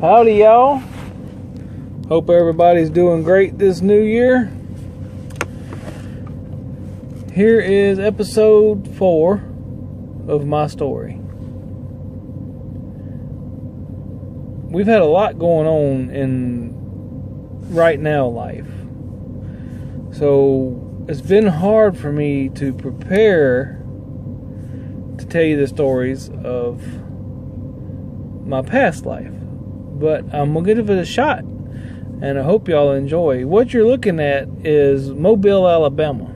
Howdy, y'all. Hope everybody's doing great this new year. Here is episode 4 of my story. We've had a lot going on in right now life. So it's been hard for me to prepare to tell you the stories of my past life. But I'm going to give it a shot, and I hope y'all enjoy. What you're looking at is Mobile, Alabama.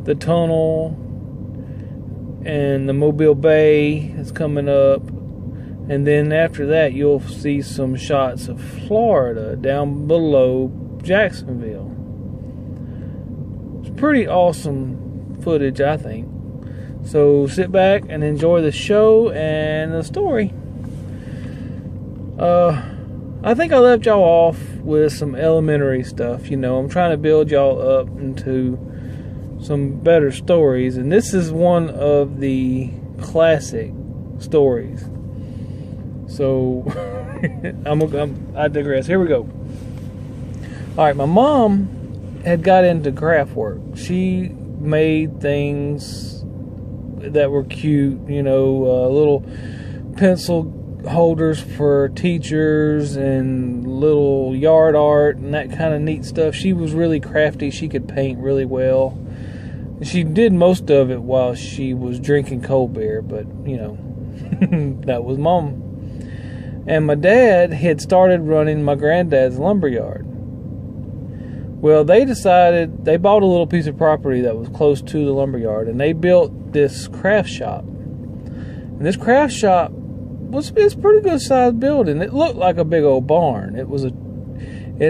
The tunnel and the Mobile Bay is coming up, and then after that you'll see some shots of Florida down below Jacksonville. It's pretty awesome footage, I think. So sit back and enjoy the show and the story. I think I left y'all off with some elementary stuff. I'm trying to build y'all up into some better stories, and this is one of the classic stories. So I digress. Here we go. All right, my mom had got into craft work. She made things that were cute, little pencil holders for teachers and little yard art and that kind of neat stuff. She was really crafty. She could paint really well. She did most of it while she was drinking cold beer, but that was Mom. And my dad had started running my granddad's lumberyard. Well, they decided, they bought a little piece of property that was close to the lumberyard, and they built this craft shop. And this craft shop it's a pretty good sized building. It looked like a big old barn. It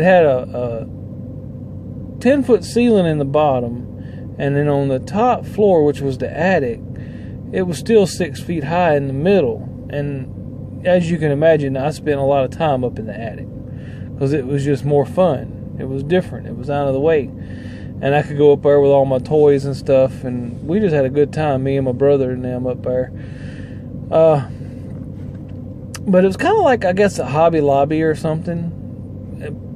had a 10-foot ceiling in the bottom, and then on the top floor, which was the attic, it was still 6 feet high in the middle. And as you can imagine, I spent a lot of time up in the attic because it was just more fun. It was different. It was out of the way, and I could go up there with all my toys and stuff, and we just had a good time, me and my brother and them up there. But it was kind of like, I guess, a Hobby Lobby or something.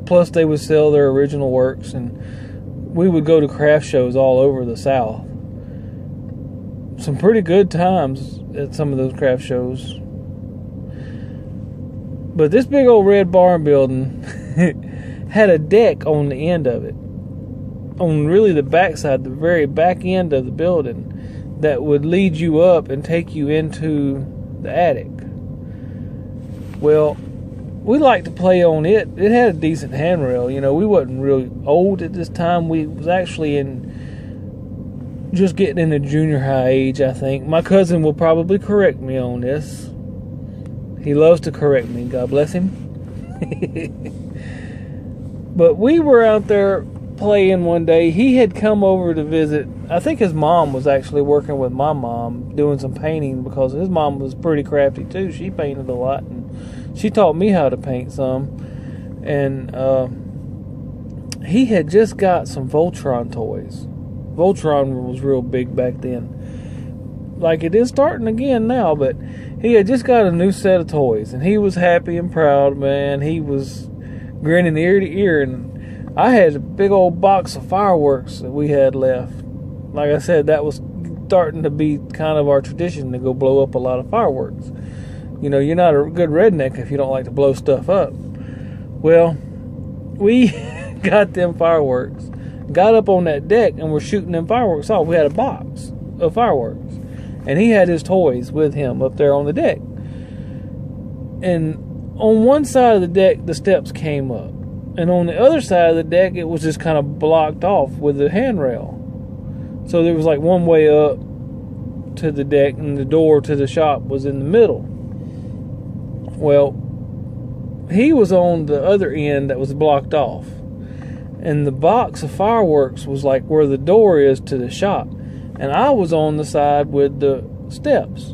Plus, they would sell their original works, and we would go to craft shows all over the South. Some pretty good times at some of those craft shows. But this big old red barn building had a deck on the end of it. On really the backside, the very back end of the building, that would lead you up and take you into the attic. Well, we liked to play on it. It had a decent handrail. We wasn't really old at this time. We was actually just getting into junior high age, I think. My cousin will probably correct me on this. He loves to correct me. God bless him. But we were out there playing one day. He had come over to visit. I think his mom was actually working with my mom doing some painting, because his mom was pretty crafty too. She painted a lot, and she taught me how to paint some. And he had just got some Voltron toys. Voltron was real big back then. Like it is starting again now, but he had just got a new set of toys, and he was happy and proud, man. He was grinning ear to ear, and I had a big old box of fireworks that we had left. Like I said, that was starting to be kind of our tradition to go blow up a lot of fireworks. You're not a good redneck if you don't like to blow stuff up. Well, we got them fireworks, got up on that deck, and we're shooting them fireworks off. We had a box of fireworks, and he had his toys with him up there on the deck. And on one side of the deck, the steps came up. And on the other side of the deck, it was just kind of blocked off with the handrail. So there was like one way up to the deck, and the door to the shop was in the middle. Well, he was on the other end that was blocked off. And the box of fireworks was like where the door is to the shop. And I was on the side with the steps.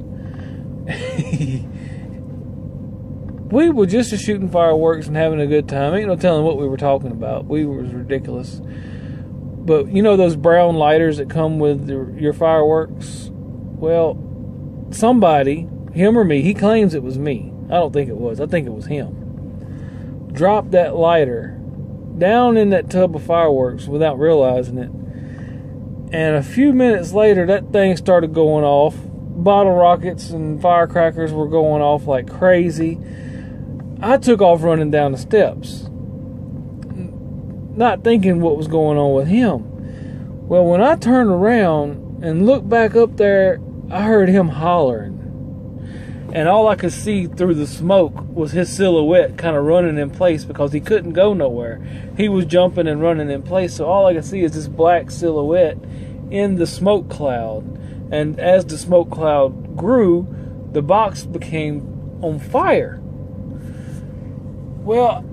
We were just shooting fireworks and having a good time. Ain't no telling what we were talking about. We was ridiculous. But those brown lighters that come with your fireworks? Well, somebody, him or me, he claims it was me. I don't think it was. I think it was him. Dropped that lighter down in that tub of fireworks without realizing it. And a few minutes later, that thing started going off. Bottle rockets and firecrackers were going off like crazy. I took off running down the steps, not thinking what was going on with him. Well, when I turned around and looked back up there, I heard him hollering. And all I could see through the smoke was his silhouette kind of running in place because he couldn't go nowhere. He was jumping and running in place, so all I could see is this black silhouette in the smoke cloud. And as the smoke cloud grew, the box became on fire. Well,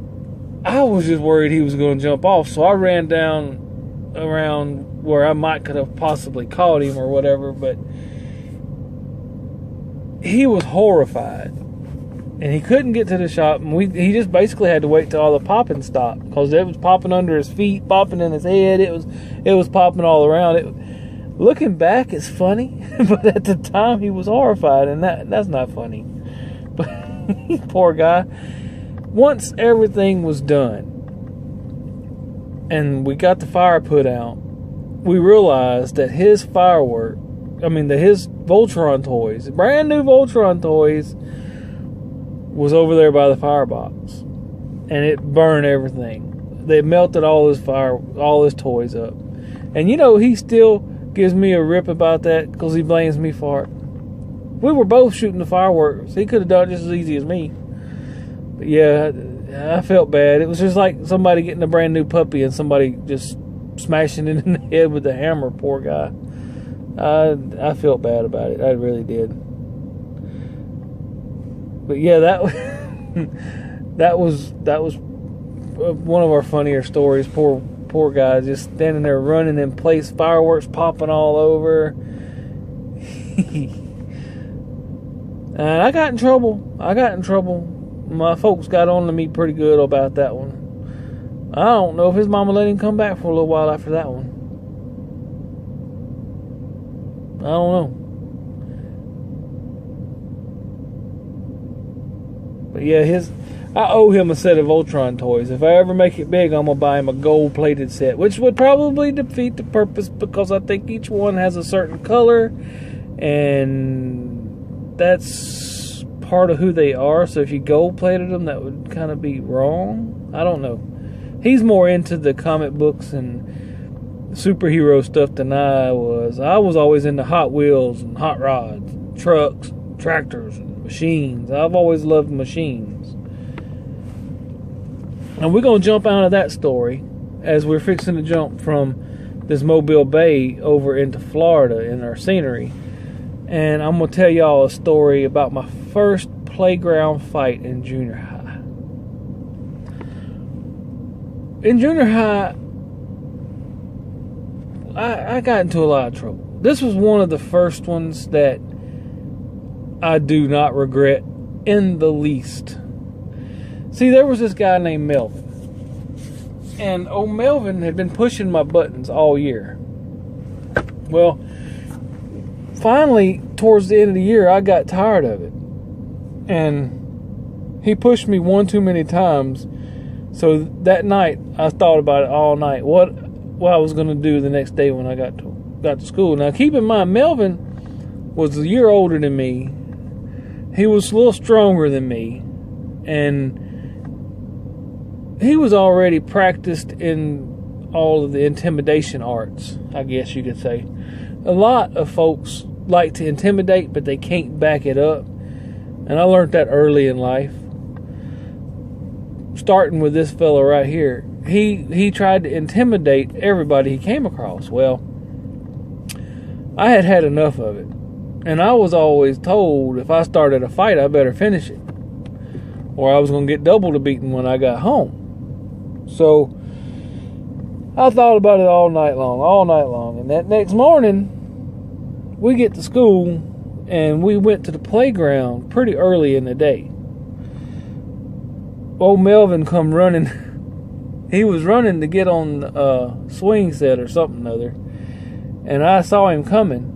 I was just worried he was going to jump off, so I ran down around where I might could have possibly caught him or whatever, but he was horrified. And he couldn't get to the shop, and he just basically had to wait till all the popping stopped, because it was popping under his feet, popping in his head, it was popping all around. Looking back, it's funny, but at the time he was horrified, and that's not funny. But poor guy. Once everything was done and we got the fire put out, we realized that his his Voltron toys, brand new Voltron toys, was over there by the firebox, and it burned everything. They melted all his toys up. And he still gives me a rip about that because he blames me for it. We were both shooting the fireworks. He could have done it just as easy as me. But yeah, I felt bad. It was just like somebody getting a brand new puppy and somebody just smashing it in the head with a hammer. Poor guy. I felt bad about it. I really did. But yeah, that was one of our funnier stories. Poor guy just standing there running in place, fireworks popping all over. And I got in trouble. My folks got on to me pretty good about that one. I don't know if his mama let him come back for a little while after that one. I don't know. But yeah, I owe him a set of Voltron toys. If I ever make it big, I'm going to buy him a gold-plated set, which would probably defeat the purpose because I think each one has a certain color, and that's part of who they are. So if you gold-plated them, that would kind of be wrong. I don't know. He's more into the comic books and superhero stuff than I was. I was always into Hot Wheels and hot rods, and trucks, and tractors, and machines. I've always loved machines. And we're going to jump out of that story as we're fixing to jump from this Mobile Bay over into Florida in our scenery. And I'm going to tell y'all a story about my first playground fight in junior high. In junior high, I got into a lot of trouble. This was one of the first ones that I do not regret in the least. See, there was this guy named Melvin. And old Melvin had been pushing my buttons all year. Well, finally, towards the end of the year, I got tired of it. And he pushed me one too many times. So that night, I thought about it all night. What I was going to do the next day when I got to school. Now, keep in mind, Melvin was a year older than me. He was a little stronger than me. And he was already practiced in all of the intimidation arts, I guess you could say. A lot of folks like to intimidate, but they can't back it up. And I learned that early in life. Starting with this fella right here. He tried to intimidate everybody he came across. Well, I had enough of it. And I was always told if I started a fight, I better finish it, or I was going to get double the beating when I got home. So I thought about it all night long. And that next morning, we get to school, and we went to the playground pretty early in the day. Old Melvin come running. He was running to get on a swing set or something or other. And I saw him coming.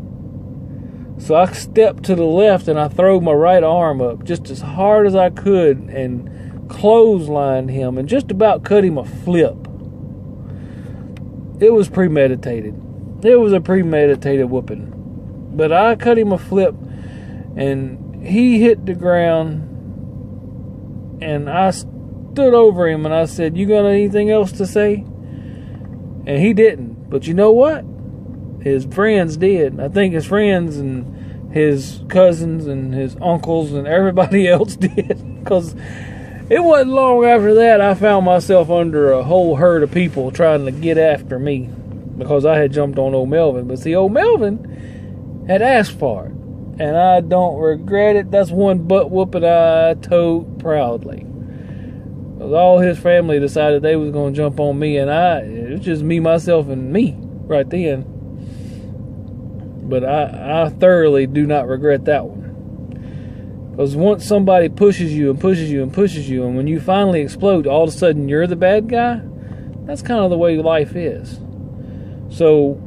So I stepped to the left and I threw my right arm up just as hard as I could and clotheslined him and just about cut him a flip. It was premeditated. It was a premeditated whooping. But I cut him a flip and he hit the ground, and I stood over him and I said, "You got anything else to say?" And he didn't. But you know what? His friends did. I think his friends and his cousins and his uncles and everybody else did. Because it wasn't long after that I found myself under a whole herd of people trying to get after me because I had jumped on old Melvin. But see, old Melvin had asked for it, and I don't regret it. That's one butt whooping I tote proudly. Because all his family decided they was going to jump on me, and it was just me, myself, and me right then. But I thoroughly do not regret that one. Because once somebody pushes you and pushes you and pushes you, and when you finally explode, all of a sudden you're the bad guy, that's kind of the way life is. So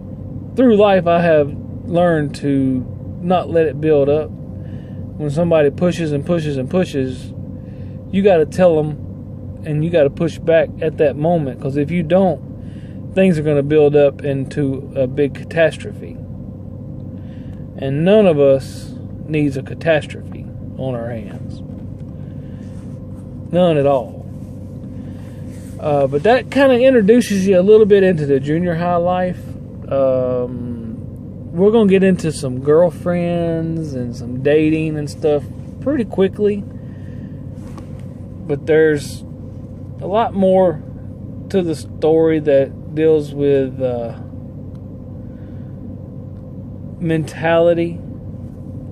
through life I have learned to not let it build up. When somebody pushes and pushes and pushes, you got to tell them, and you got to push back at that moment, because if you don't, things are going to build up into a big catastrophe. And none of us needs a catastrophe on our hands. None at all. But that kind of introduces you a little bit into the junior high life. We're going to get into some girlfriends and some dating and stuff pretty quickly. But there's a lot more to the story that deals with mentality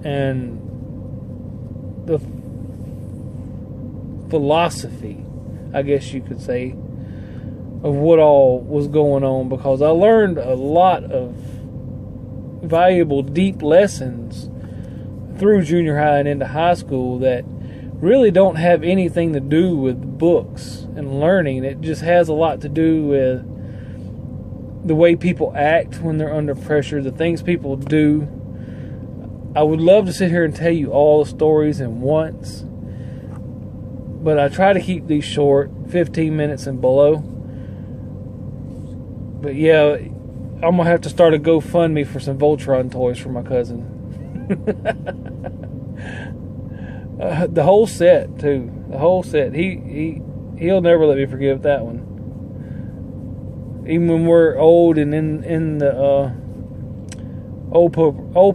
and the philosophy, I guess you could say, of what all was going on, because I learned a lot of valuable, deep lessons through junior high and into high school that really don't have anything to do with books and learning. It just has a lot to do with the way people act when they're under pressure, the things people do. I would love to sit here and tell you all the stories at once, but I try to keep these short, 15 minutes and below. But yeah, I'm going to have to start a GoFundMe for some Voltron toys for my cousin. The whole set, too. The whole set. He'll never let me forgive that one. Even when we're old and in the old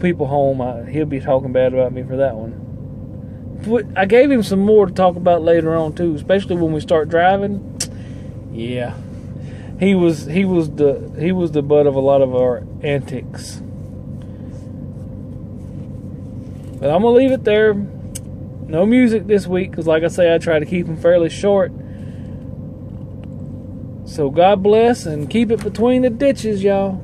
people home, he'll be talking bad about me for that one. I gave him some more to talk about later on too, especially when we start driving. Yeah, he was the butt of a lot of our antics. But I'm gonna leave it there. No music this week, because like I say, I try to keep them fairly short. So God bless, and keep it between the ditches, y'all.